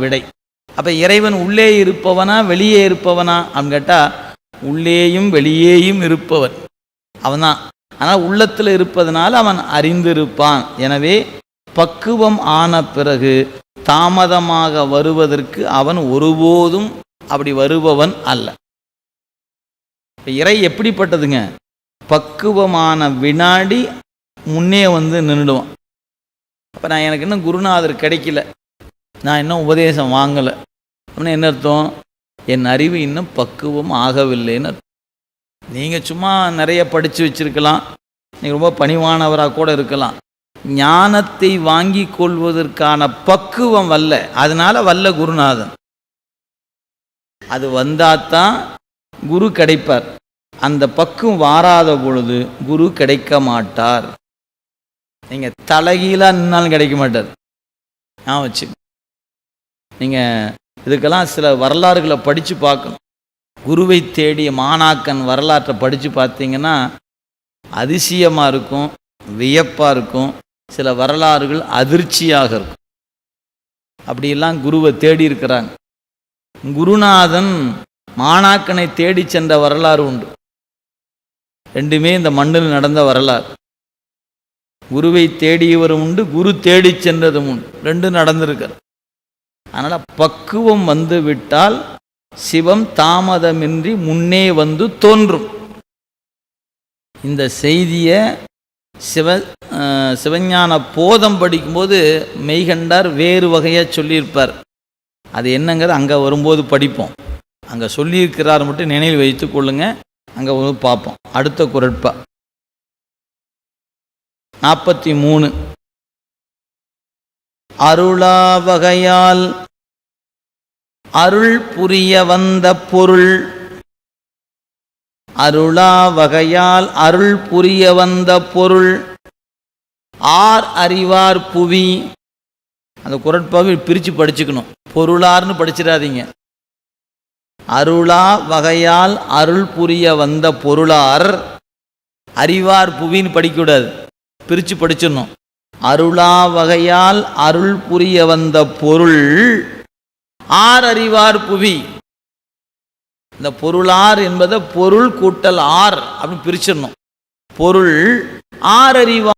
விடை. அப்போ இறைவன் உள்ளே இருப்பவனா வெளியே இருப்பவனா அப்படின்னு கேட்டால் உள்ளேயும் வெளியேயும் இருப்பவன் அவன்தான். ஆனால் உள்ளத்தில் இருப்பதனால அவன் அறிந்திருப்பான். எனவே பக்குவம் ஆன பிறகு தாமதமாக வருவதற்கு அவன் ஒருபோதும் அப்படி வருபவன் அல்ல. இறை எப்படிப்பட்டதுங்க? பக்குவமான வினாடி முன்னே வந்து நின்றுடுவான். அப்போ நான் எனக்கு இன்னும் குருநாதர் கிடைக்கல, நான் இன்னும் உபதேசம் வாங்கலை அப்படின்னு என்ன அர்த்தம்? என் அறிவு இன்னும் பக்குவம் ஆகவில்லைன்னு அர்த்தம். நீங்கள் சும்மா நிறைய படித்து வச்சுருக்கலாம், நீங்கள் ரொம்ப பணிவானவராக கூட இருக்கலாம், ஞானத்தை வாங்கி கொள்வதற்கான பக்குவம் வல்ல, அதனால் வல்ல குருநாதன். அது வந்தாதான் குரு கிடைப்பார். அந்த பக்குவம் வாராத பொழுது குரு கிடைக்க மாட்டார். நீங்கள் தலைகீழாக நின்னாலும் கிடைக்க மாட்டார். நான் வச்சு நீங்கள் இதுக்கெல்லாம் சில வரலாறுகளை படித்து பார்க்கணும். குருவை தேடிய மாணாக்கன் வரலாற்றை படித்து பார்த்தீங்கன்னா அதிசயமாக இருக்கும், வியப்பாக இருக்கும். சில வரலாறுகள் அதிர்ச்சியாக இருக்கும். அப்படியெல்லாம் குருவை தேடி இருக்கிறாங்க. குருநாதன் மாணாக்கனை தேடி சென்ற வரலாறு உண்டு. ரெண்டுமே இந்த மண்ணில் நடந்த வரலாறு. குருவை தேடியவரும் உண்டு, குரு தேடி சென்றதும் உண்டு. ரெண்டும் நடந்திருக்கிறது. அதனால் பக்குவம் வந்து விட்டால் சிவம் தாமதமின்றி முன்னே வந்து தோன்றும். இந்த செய்தியை சிவஞான போதம் படிக்கும்போது மெய்கண்டார் வேறு வகையாக சொல்லியிருப்பார். அது என்னங்கிறது அங்கே வரும்போது படிப்போம். அங்கே சொல்லியிருக்கிறார் மட்டும் நினைவில் வைத்து கொள்ளுங்க. அங்கே வந்து பார்ப்போம். அடுத்த குறட்பா 43. அருளா வகையால் அருள் புரிய வந்த பொருள். அருளா வகையால் அருள் புரிய வந்த பொருள் ஆர் அறிவார் புவி. அந்த குறட்பாவை பிரித்து படிச்சுக்கணும். பொருளார்னு படிச்சிடாதீங்க. அருளா வகையால் அருள் புரிய வந்த பொருளார் அறிவார் புவின்னு படிக்கக்கூடாது, பிரித்து படிச்சிடணும். அருளா வகையால் அருள் புரிய வந்த பொருள் ஆர் அறிவார் புவி. இந்த பொருளார் என்பதை பொருள் கூட்டல் ஆர் அப்படின்னு பிரிச்சிடணும். பொருள் ஆர் அறிவார்